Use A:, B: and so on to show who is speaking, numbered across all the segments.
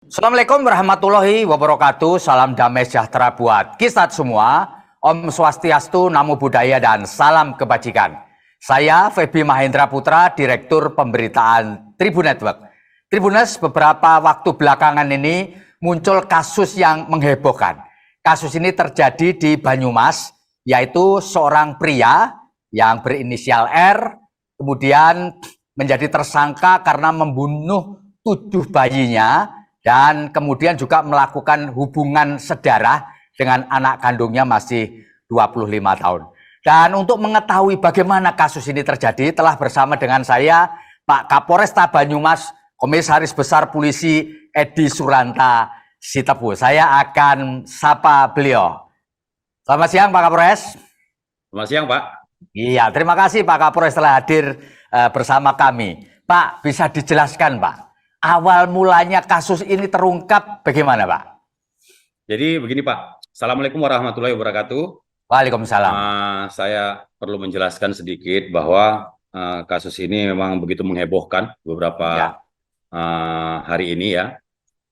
A: Assalamualaikum warahmatullahi wabarakatuh. Salam damai sejahtera buat kita semua. Om Swastiastu, Namo Buddhaya, dan salam kebajikan. Saya Feby Mahendra Putra, Direktur Pemberitaan Tribun Network. Tribuners, beberapa waktu belakangan ini muncul kasus yang menghebohkan. Kasus ini terjadi di Banyumas, yaitu seorang pria yang berinisial R, kemudian menjadi tersangka karena membunuh 7 bayinya, dan kemudian juga melakukan hubungan sedarah dengan anak kandungnya masih 25 tahun. Dan untuk mengetahui bagaimana kasus ini terjadi, telah bersama dengan saya Pak Kapolresta Banyumas, Komisaris Besar Polisi Edi Suranta Sitepu. Saya akan sapa beliau. Selamat siang Pak Kapolres.
B: Selamat siang Pak.
A: Iya, terima kasih Pak Kapolres telah hadir bersama kami. Pak, bisa dijelaskan Pak, awal mulanya kasus ini terungkap bagaimana Pak?
B: Jadi begini Pak, Assalamualaikum warahmatullahi wabarakatuh.
A: Waalaikumsalam.
B: Saya perlu menjelaskan sedikit bahwa kasus ini memang begitu menghebohkan beberapa hari ini ya,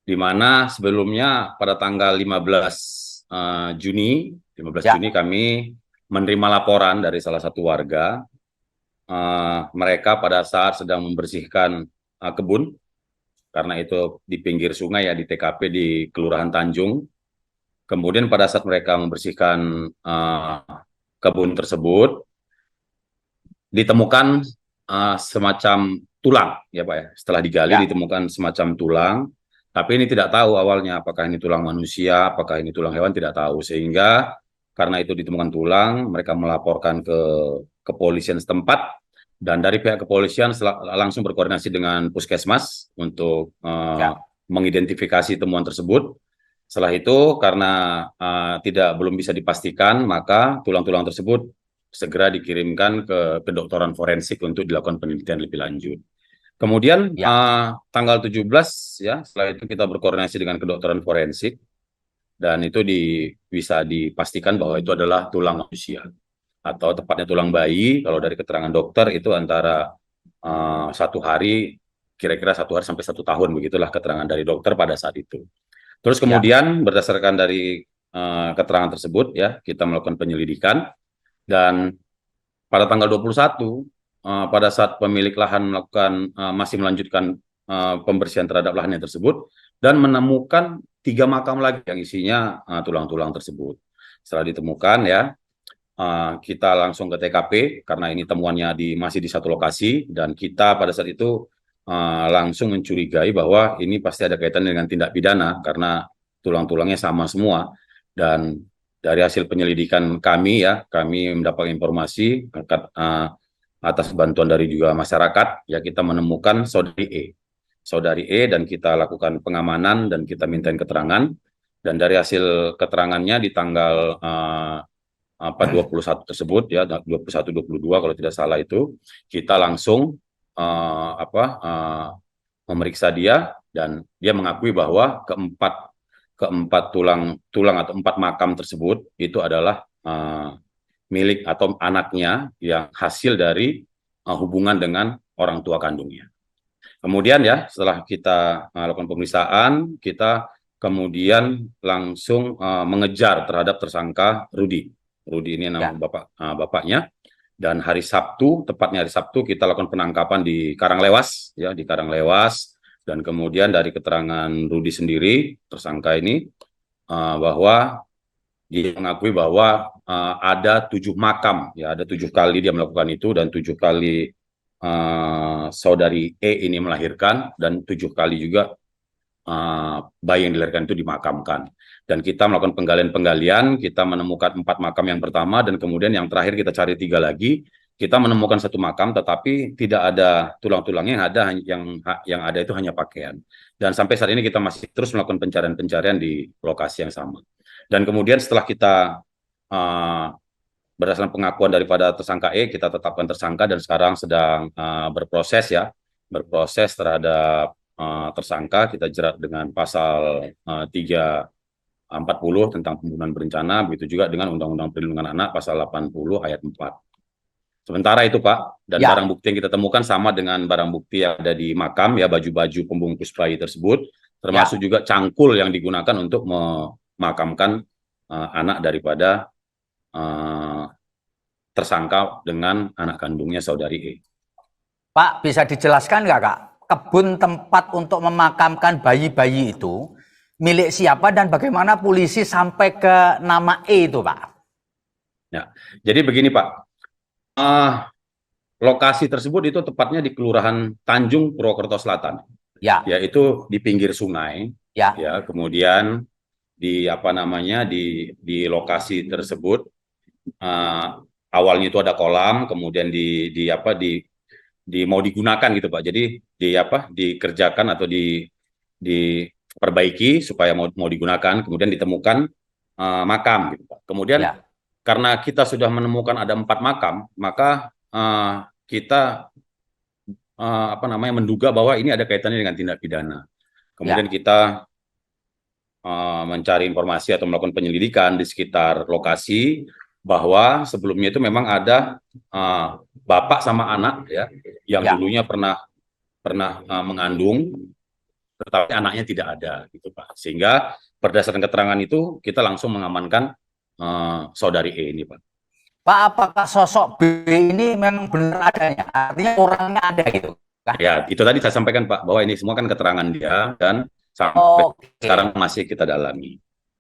B: di mana sebelumnya pada tanggal 15 Juni kami menerima laporan dari salah satu warga, mereka pada saat sedang membersihkan kebun, karena itu di pinggir sungai ya, di TKP di Kelurahan Tanjung. Kemudian pada saat mereka membersihkan kebun tersebut, ditemukan semacam tulang ya Pak ya. Setelah digali ditemukan semacam tulang, tapi ini tidak tahu awalnya apakah ini tulang manusia, apakah ini tulang hewan, tidak tahu. Sehingga karena itu ditemukan tulang, mereka melaporkan ke kepolisian setempat. Dan dari pihak kepolisian langsung berkoordinasi dengan puskesmas untuk mengidentifikasi temuan tersebut. Setelah itu karena belum bisa dipastikan, maka tulang-tulang tersebut segera dikirimkan ke kedokteran forensik untuk dilakukan penelitian lebih lanjut. Kemudian tanggal 17 ya, setelah itu kita berkoordinasi dengan kedokteran forensik dan itu bisa dipastikan bahwa itu adalah tulang manusia, atau tepatnya tulang bayi. Kalau dari keterangan dokter itu antara 1 hari, kira-kira 1 hari sampai 1 tahun, begitulah keterangan dari dokter pada saat itu. Terus kemudian berdasarkan dari keterangan tersebut ya, kita melakukan penyelidikan, dan pada tanggal 21 pada saat pemilik lahan masih melanjutkan pembersihan terhadap lahannya tersebut, dan menemukan 3 makam lagi yang isinya tulang-tulang tersebut. Setelah ditemukan ya, kita langsung ke TKP karena ini temuannya masih di satu lokasi, dan kita pada saat itu langsung mencurigai bahwa ini pasti ada kaitan dengan tindak pidana karena tulang-tulangnya sama semua. Dan dari hasil penyelidikan kami ya, kami mendapat informasi atas bantuan dari juga masyarakat ya, kita menemukan saudari E, dan kita lakukan pengamanan dan kita mintain keterangan. Dan dari hasil keterangannya di tanggal 21 tersebut ya, 21-22 kalau tidak salah itu, kita langsung memeriksa dia, dan dia mengakui bahwa keempat tulang atau 4 makam tersebut itu adalah milik atau anaknya yang hasil dari hubungan dengan orang tua kandungnya. Kemudian ya, setelah kita lakukan pemeriksaan, kita kemudian langsung mengejar terhadap tersangka Rudi. Rudi ini nama bapaknya. Dan hari Sabtu, tepatnya hari Sabtu, kita lakukan penangkapan di Karanglewas ya, di Karanglewas. Dan kemudian dari keterangan Rudi sendiri, tersangka ini, bahwa dia mengakui bahwa ada 7 makam ya, ada 7 kali dia melakukan itu, dan 7 kali saudari E ini melahirkan, dan 7 kali juga bayi yang dilahirkan itu dimakamkan. Dan kita melakukan penggalian, kita menemukan 4 makam yang pertama, dan kemudian yang terakhir kita cari 3 lagi. Kita menemukan 1 makam, tetapi tidak ada tulang-tulangnya, yang ada itu hanya pakaian. Dan sampai saat ini kita masih terus melakukan pencarian di lokasi yang sama. Dan kemudian setelah kita berdasarkan pengakuan daripada tersangka E, kita tetapkan tersangka, dan sekarang sedang berproses terhadap tersangka. Kita jerat dengan pasal 340 tentang pembunuhan berencana, begitu juga dengan Undang-Undang Perlindungan Anak pasal 80 ayat 4. Sementara itu Pak, dan barang bukti yang kita temukan sama dengan barang bukti yang ada di makam ya, baju-baju pembungkus bayi tersebut. termasuk juga cangkul yang digunakan untuk memakamkan anak daripada tersangka dengan anak kandungnya saudari E.
A: Pak, bisa dijelaskan nggak, Kak? Kebun tempat untuk memakamkan bayi-bayi itu milik siapa dan bagaimana polisi sampai ke nama E itu, Pak?
B: Ya, jadi begini Pak, lokasi tersebut itu tepatnya di Kelurahan Tanjung Purwokerto Selatan, yaitu di pinggir sungai. Ya, kemudian di apa namanya di lokasi tersebut awalnya itu ada kolam, kemudian mau digunakan gitu Pak. Jadi dikerjakan atau diperbaiki supaya mau digunakan, kemudian ditemukan makam gitu Pak. Kemudian karena kita sudah menemukan ada 4 makam, maka kita menduga bahwa ini ada kaitannya dengan tindak pidana. Kemudian kita mencari informasi atau melakukan penyelidikan di sekitar lokasi bahwa sebelumnya itu memang ada bapak sama anak ya yang dulunya pernah mengandung, tetapi anaknya tidak ada gitu Pak. Sehingga berdasarkan keterangan itu kita langsung mengamankan saudari E ini Pak.
A: Pak, apakah sosok B ini memang benar adanya? Artinya orangnya ada gitu?
B: Ya, itu tadi saya sampaikan Pak, bahwa ini semua kan keterangan dia dan sampai sekarang masih kita dalami.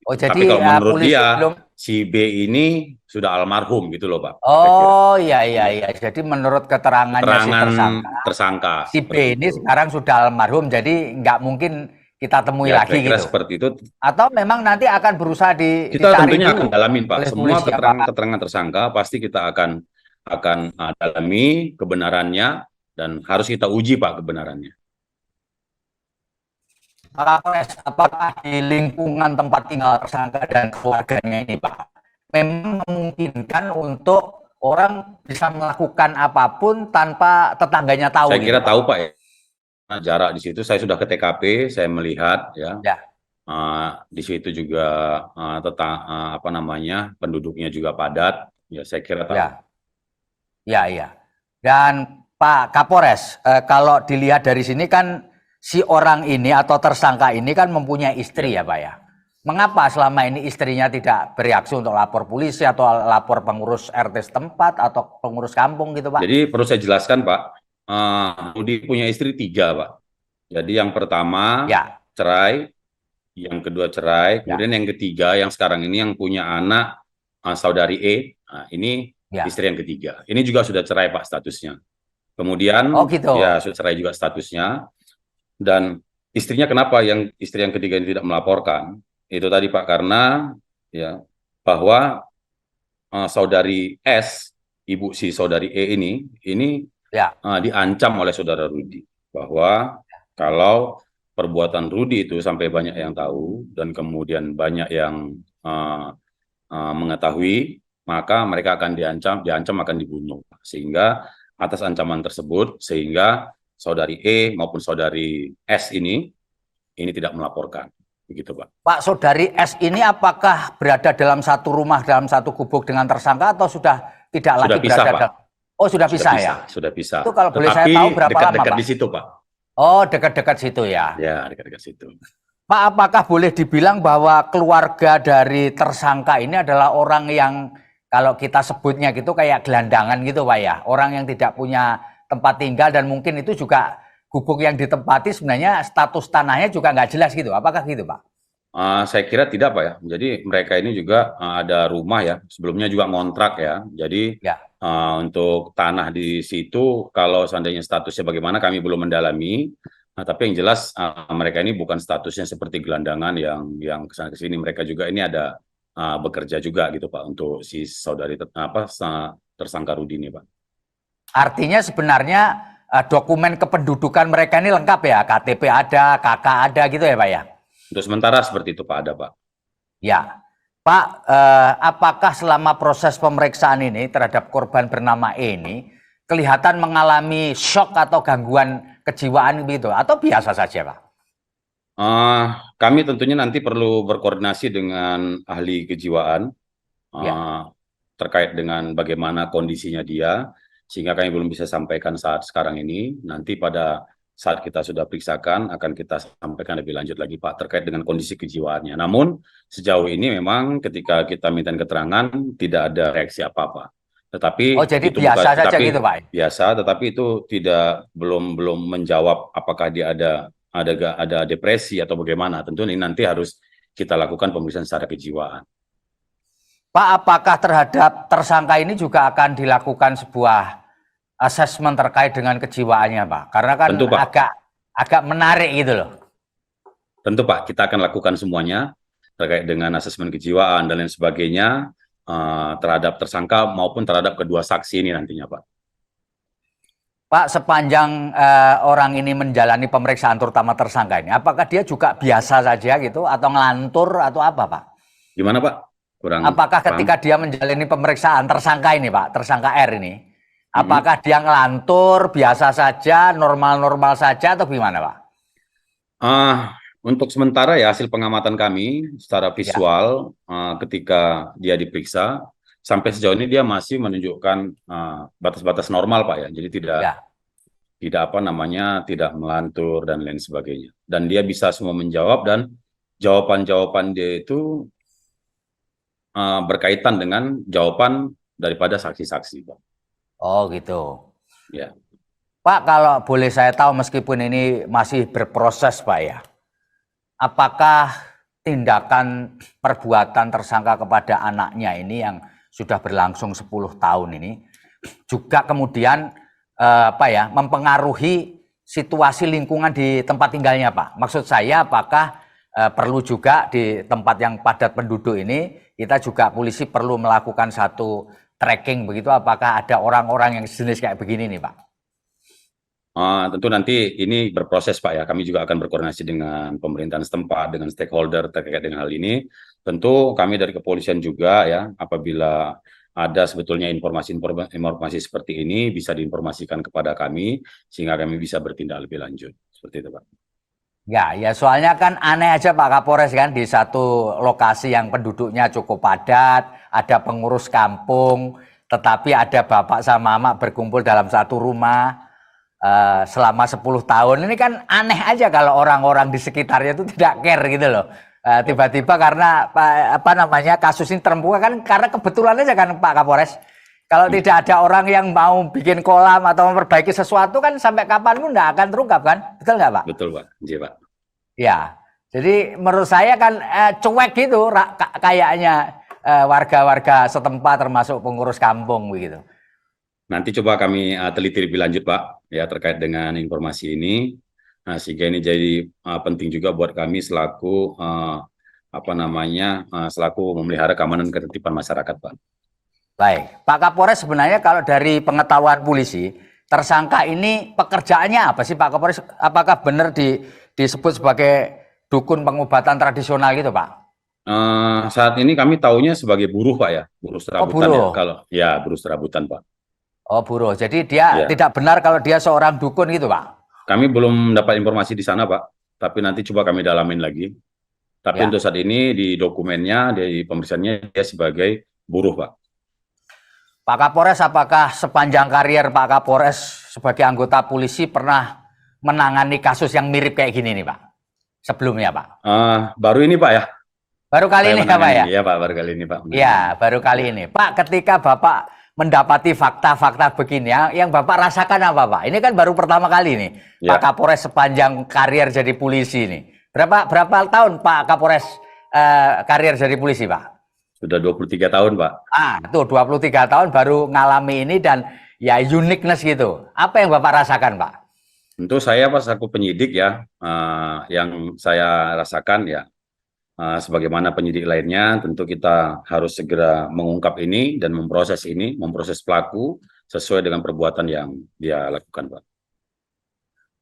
A: Jadi
B: tapi kalau menurut dia, si B ini sudah almarhum gitu loh Pak.
A: Oh iya. Jadi menurut keterangannya si tersangka, si B ini sekarang sudah almarhum, jadi nggak mungkin kita temui lagi gitu.
B: Seperti itu.
A: Atau memang nanti akan berusaha
B: kita tentunya akan dalamin Pak. Semua keterangan tersangka pasti kita akan dalami kebenarannya dan harus kita uji Pak kebenarannya.
A: Apakah di lingkungan tempat tinggal tersangka dan keluarganya ini Pak memang memungkinkan untuk orang bisa melakukan apapun tanpa tetangganya tahu?
B: Saya kira tahu Pak ya. Jarak di situ saya sudah ke TKP, saya melihat ya. Di situ juga penduduknya juga padat. Ya saya kira tahu.
A: Ya. Dan Pak Kapolres, kalau dilihat dari sini kan si orang ini atau tersangka ini kan mempunyai istri ya Pak ya. Mengapa selama ini istrinya tidak bereaksi untuk lapor polisi atau lapor pengurus RT setempat atau pengurus kampung gitu Pak?
B: Jadi perlu saya jelaskan Pak, Rudi punya istri 3 Pak. Jadi yang pertama cerai, yang kedua cerai, kemudian yang ketiga yang sekarang ini yang punya anak saudari E, ini istri yang ketiga. Ini juga sudah cerai Pak statusnya. Kemudian ya sudah cerai juga statusnya. Dan istrinya kenapa yang istri yang ketiga ini tidak melaporkan? Itu tadi Pak, karena ya bahwa saudari S, ibu si saudari E ini diancam oleh saudara Rudi bahwa kalau perbuatan Rudi itu sampai banyak yang tahu dan kemudian banyak yang mengetahui, maka mereka akan diancam akan dibunuh. Sehingga atas ancaman tersebut, sehingga saudari E maupun saudari S ini tidak melaporkan. Begitu Pak.
A: Pak, saudari S ini apakah berada dalam satu rumah, dalam satu gubuk dengan tersangka atau sudah tidak lagi
B: pisah,
A: berada dalam? Oh sudah pisah ya?
B: Sudah pisah.
A: Itu kalau boleh saya tahu berapa lama
B: dekat-dekat
A: Pak?
B: di situ Pak.
A: Oh dekat-dekat situ ya?
B: Ya dekat-dekat situ.
A: Pak, apakah boleh dibilang bahwa keluarga dari tersangka ini adalah orang yang kalau kita sebutnya gitu kayak gelandangan gitu Pak ya? Orang yang tidak punya tempat tinggal dan mungkin itu juga gubuk yang ditempati sebenarnya status tanahnya juga nggak jelas gitu. Apakah gitu Pak?
B: Saya kira tidak Pak ya. Jadi mereka ini juga ada rumah ya. Sebelumnya juga ngontrak ya. Jadi untuk tanah di situ kalau seandainya statusnya bagaimana kami belum mendalami. Tapi yang jelas mereka ini bukan statusnya seperti gelandangan yang kesana kesini. Mereka juga ini ada bekerja juga gitu Pak untuk si saudari tersangka Rudi ini Pak.
A: Artinya sebenarnya dokumen kependudukan mereka ini lengkap ya, KTP ada, KK ada gitu ya Pak ya?
B: Untuk sementara seperti itu Pak, ada Pak.
A: Ya, Pak, apakah selama proses pemeriksaan ini terhadap korban bernama E ini kelihatan mengalami shock atau gangguan kejiwaan gitu, atau biasa saja Pak?
B: Kami tentunya nanti perlu berkoordinasi dengan ahli kejiwaan terkait dengan bagaimana kondisinya dia, sehingga kami belum bisa sampaikan saat sekarang ini. Nanti pada saat kita sudah periksakan akan kita sampaikan lebih lanjut lagi Pak terkait dengan kondisi kejiwaannya. Namun sejauh ini memang ketika kita minta keterangan tidak ada reaksi apa-apa.
A: Oh,
B: Tetapi
A: jadi
B: itu
A: biasa saja
B: tetapi
A: gitu, Pak.
B: biasa, tetapi itu belum menjawab apakah dia ada depresi atau bagaimana. Tentu ini nanti harus kita lakukan pemeriksaan secara kejiwaan.
A: Pak, apakah terhadap tersangka ini juga akan dilakukan sebuah asesmen terkait dengan kejiwaannya, Pak? Karena kan
B: Tentu Pak,
A: agak menarik gitu loh.
B: tentu Pak, kita akan lakukan semuanya terkait dengan asesmen kejiwaan dan lain sebagainya terhadap tersangka maupun terhadap kedua saksi ini nantinya Pak.
A: Pak, sepanjang orang ini menjalani pemeriksaan terutama tersangka ini, apakah dia juga biasa saja gitu atau ngelantur atau apa, Pak?
B: Gimana Pak? Kurang
A: Apakah
B: paham.
A: ketika dia menjalani pemeriksaan tersangka ini, Pak, tersangka R ini, apakah dia ngelantur biasa saja, normal-normal saja atau gimana, Pak?
B: Untuk sementara ya hasil pengamatan kami secara
A: Ya.
B: visual ketika dia diperiksa sampai sejauh ini dia masih menunjukkan batas-batas normal Pak ya. Jadi
A: Ya.
B: tidak tidak melantur dan lain sebagainya. Dan dia bisa semua menjawab dan jawaban-jawaban dia itu berkaitan dengan jawaban daripada saksi-saksi Pak.
A: Oh gitu.
B: Ya.
A: Pak, kalau boleh saya tahu meskipun ini masih berproses, Pak ya, apakah tindakan perbuatan tersangka kepada anaknya ini yang sudah berlangsung 10 tahun ini juga kemudian mempengaruhi situasi lingkungan di tempat tinggalnya, Pak? Maksud saya apakah perlu juga di tempat yang padat penduduk ini kita juga polisi perlu melakukan satu tracking begitu, apakah ada orang-orang yang jenis kayak begini nih, Pak?
B: Tentu nanti ini berproses Pak ya, kami juga akan berkoordinasi dengan pemerintahan setempat, dengan stakeholder terkait dengan hal ini. Tentu kami dari kepolisian juga ya, apabila ada sebetulnya informasi seperti ini bisa diinformasikan kepada kami, sehingga kami bisa bertindak lebih lanjut. Seperti itu Pak.
A: Ya soalnya kan aneh aja Pak Kapolres kan, di satu lokasi yang penduduknya cukup padat, ada pengurus kampung, tetapi ada bapak sama mama berkumpul dalam satu rumah selama 10 tahun. Ini kan aneh aja kalau orang-orang di sekitarnya itu tidak care gitu loh. Tiba-tiba karena kasus ini terbuka kan karena kebetulan aja kan Pak Kapolres. Kalau tidak ada orang yang mau bikin kolam atau memperbaiki sesuatu kan sampai kapanpun nggak akan terungkap kan? Betul nggak Pak?
B: Betul Pak, iya Pak.
A: Ya, jadi menurut saya kan cuek gitu kayaknya warga-warga setempat termasuk pengurus kampung begitu.
B: Nanti coba kami teliti lebih lanjut Pak, ya terkait dengan informasi ini. Nah, sehingga ini jadi penting juga buat kami selaku selaku memelihara keamanan dan ketertiban masyarakat Pak. Baik,
A: Pak Kapolres, sebenarnya kalau dari pengetahuan polisi, tersangka ini pekerjaannya apa sih Pak Kapolres? Apakah benar disebut sebagai dukun pengobatan tradisional gitu Pak?
B: Saat ini kami tahunya sebagai buruh Pak ya, buruh serabutan
A: buruh.
B: ya. Kalau ya buruh serabutan Pak.
A: Oh buruh, jadi dia tidak benar kalau dia seorang dukun gitu Pak?
B: Kami belum dapat informasi di sana Pak, tapi nanti coba kami dalamin lagi. Tapi untuk saat ini di dokumennya, di pemeriksaannya dia sebagai buruh Pak.
A: Pak Kapolres, apakah sepanjang karier Pak Kapolres sebagai anggota polisi pernah menangani kasus yang mirip kayak gini nih Pak? Sebelumnya Pak?
B: Baru ini Pak ya.
A: Baru kali ini ya Pak ya?
B: Iya Pak, baru kali ini Pak.
A: Iya, baru kali ini. Pak, ketika Bapak mendapati fakta-fakta begini ya, yang Bapak rasakan apa Pak? Ini kan baru pertama kali nih Pak Kapolres sepanjang karier jadi polisi ini. Berapa tahun Pak Kapolres karier jadi polisi Pak?
B: Sudah 23 tahun Pak.
A: Tuh 23 tahun baru ngalami ini dan ya uniqueness gitu. Apa yang Bapak rasakan Pak?
B: Tentu saya pas aku penyidik ya, yang saya rasakan ya, sebagaimana penyidik lainnya, tentu kita harus segera mengungkap ini dan memproses pelaku sesuai dengan perbuatan yang dia lakukan Pak.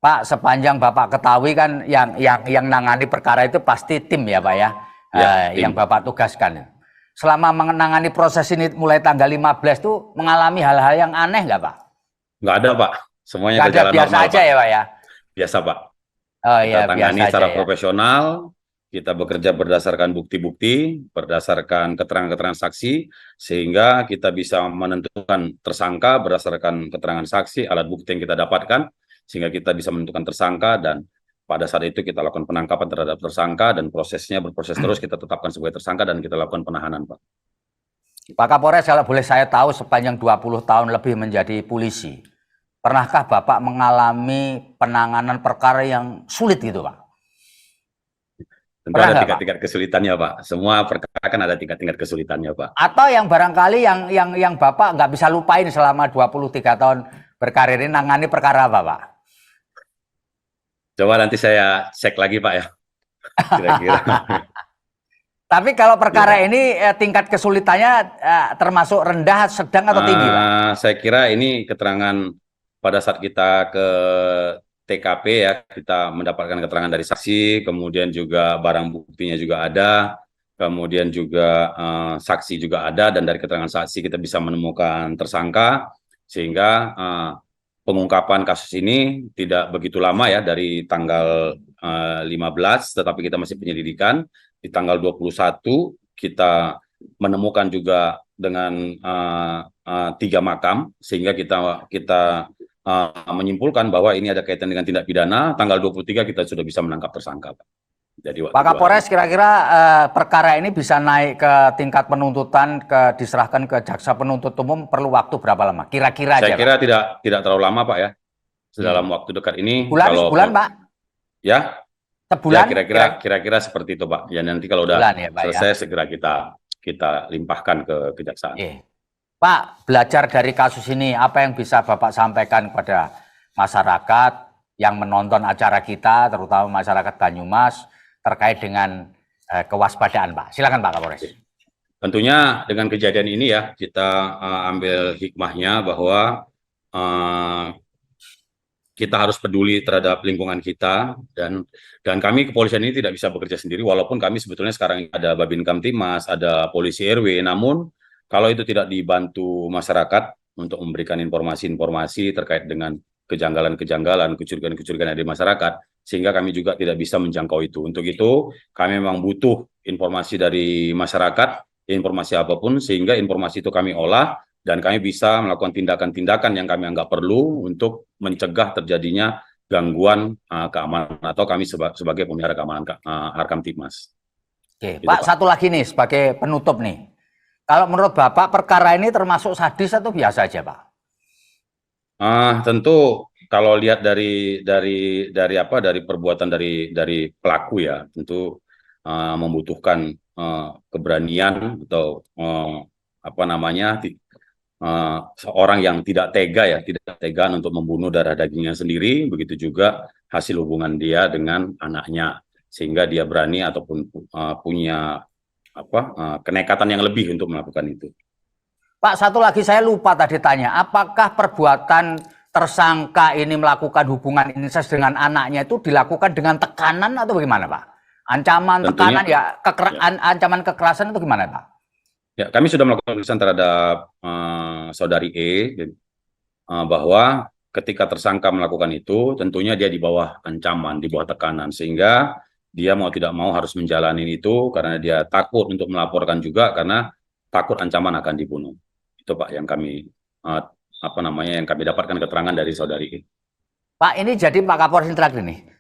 A: Pak, sepanjang Bapak ketahui kan yang nangani perkara itu pasti tim ya Pak ya, yang Bapak tugaskan. Selama menangani proses ini mulai tanggal 15 tuh mengalami hal-hal yang aneh nggak Pak?
B: Nggak ada Pak, semuanya
A: nggak
B: berjalan
A: ada, biasa
B: normal
A: aja
B: Pak.
A: Ya Pak ya?
B: Biasa Pak.
A: Oh
B: kita
A: iya,
B: tangani
A: biasa
B: secara
A: aja,
B: profesional, kita bekerja berdasarkan bukti-bukti, berdasarkan keterangan-keterangan saksi, sehingga kita bisa menentukan tersangka berdasarkan keterangan saksi, alat bukti yang kita dapatkan, sehingga kita bisa menentukan tersangka, dan pada saat itu kita lakukan penangkapan terhadap tersangka dan prosesnya berproses terus, kita tetapkan sebagai tersangka dan kita lakukan penahanan, Pak.
A: Pak Kapolres, kalau boleh saya tahu, sepanjang 20 tahun lebih menjadi polisi, pernahkah Bapak mengalami penanganan perkara yang sulit gitu, Pak?
B: Tentu
A: Pernah
B: ada
A: nggak, Pak?
B: tingkat-tingkat kesulitannya, Pak. Semua perkara kan ada tingkat-tingkat kesulitannya, Pak.
A: Atau yang barangkali yang Bapak nggak bisa lupain selama 23 tahun berkarir ini, nangani perkara apa, Pak?
B: Coba nanti saya cek lagi, Pak, ya. Kira-kira.
A: Tapi kalau perkara
B: Ya.
A: ini tingkat kesulitannya termasuk rendah, sedang atau tinggi, Pak?
B: Saya kira ini keterangan pada saat kita ke TKP ya, kita mendapatkan keterangan dari saksi, kemudian juga barang buktinya juga ada, kemudian juga saksi juga ada, dan dari keterangan saksi kita bisa menemukan tersangka, sehingga pengungkapan kasus ini tidak begitu lama ya, dari tanggal 15, tetapi kita masih penyelidikan. Di tanggal 21 kita menemukan juga dengan 3 makam, sehingga kita menyimpulkan bahwa ini ada kaitan dengan tindak pidana. Tanggal 23 kita sudah bisa menangkap tersangka, Pak. Jadi
A: Pak Kapolres, kira-kira perkara ini bisa naik ke tingkat penuntutan, diserahkan ke jaksa penuntut umum, perlu waktu berapa lama? Kira-kira aja,
B: saya kira
A: Pak.
B: tidak terlalu lama, Pak, ya. Dalam waktu dekat ini,
A: Sebulan, Pak?
B: Ya,
A: Sebulan?
B: kira-kira seperti itu, Pak. Ya, nanti kalau udah
A: Sebulan, ya, Pak,
B: selesai,
A: ya?
B: segera kita limpahkan ke kejaksaan.
A: Pak, belajar dari kasus ini, apa yang bisa Bapak sampaikan kepada masyarakat yang menonton acara kita, terutama masyarakat Banyumas, terkait dengan kewaspadaan, Pak? Silakan, Pak Kapolres.
B: Tentunya dengan kejadian ini ya, kita ambil hikmahnya bahwa kita harus peduli terhadap lingkungan kita, dan kami kepolisian ini tidak bisa bekerja sendiri, walaupun kami sebetulnya sekarang ada Babin Kamtimas, ada polisi RW, namun kalau itu tidak dibantu masyarakat untuk memberikan informasi-informasi terkait dengan kejanggalan-kejanggalan, kecurigaan-kecurigaan dari masyarakat, sehingga kami juga tidak bisa menjangkau itu. Untuk itu, kami memang butuh informasi dari masyarakat, informasi apapun, sehingga informasi itu kami olah, dan kami bisa melakukan tindakan-tindakan yang kami anggap perlu untuk mencegah terjadinya gangguan keamanan, atau kami sebagai pemelihara keamanan Harkamtibmas.
A: Oke,
B: Gitu,
A: Pak, satu lagi nih sebagai penutup nih. Kalau menurut Bapak perkara ini termasuk sadis atau biasa aja, Pak?
B: Tentu kalau lihat dari perbuatan dari pelaku ya, tentu membutuhkan keberanian atau seorang yang tidak tega untuk membunuh darah dagingnya sendiri, begitu juga hasil hubungan dia dengan anaknya, sehingga dia berani ataupun punya kenekatan yang lebih untuk melakukan itu.
A: Pak, satu lagi saya lupa tadi tanya, apakah perbuatan tersangka ini melakukan hubungan incest dengan anaknya itu dilakukan dengan tekanan atau bagaimana, Pak? Ancaman,
B: Tentunya,
A: tekanan, ancaman kekerasan itu gimana, Pak?
B: Ya, kami sudah melakukan pemeriksaan terhadap saudari E, bahwa ketika tersangka melakukan itu, tentunya dia di bawah ancaman, di bawah tekanan, sehingga dia mau tidak mau harus menjalani itu karena dia takut untuk melaporkan juga, karena takut ancaman akan dibunuh. Itu, Pak, yang kami yang kami dapatkan keterangan dari saudari E.
A: Pak, ini jadi Pak Kapolres terakhir nih.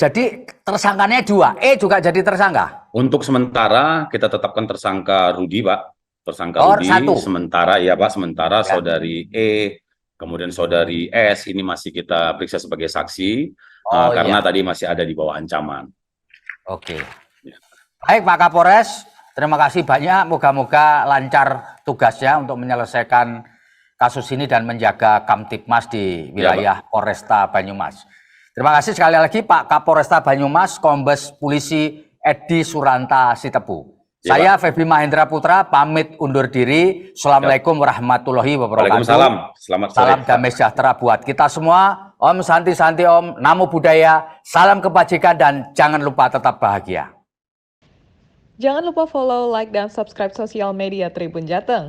A: Jadi tersangkanya 2, E juga jadi tersangka?
B: Untuk sementara kita tetapkan tersangka Rudi, Pak. Tersangka Rudi,
A: 1.
B: sementara ya, Pak, sementara
A: Ya.
B: saudari E, kemudian saudari S ini masih kita periksa sebagai saksi, karena tadi masih ada di bawah ancaman.
A: Oke. Ya. Baik, Pak Kapolres, terima kasih banyak. Moga-moga lancar tugasnya untuk menyelesaikan kasus ini dan menjaga Kamtibmas di wilayah Polresta Banyumas. Terima kasih sekali lagi Pak Kapolresta Banyumas, Kombes Polisi Edi Suranta Sitepu. Saya Feby Mahendra Putra pamit undur diri. Assalamualaikum warahmatullahi wabarakatuh.
B: Waalaikumsalam. Selamat sore.
A: Salam damai sejahtera buat kita semua. Om Santi Santi Om, Namo Buddhaya, salam kebajikan dan jangan lupa tetap bahagia.
C: Jangan lupa follow, like, dan subscribe sosial media Tribun Jateng.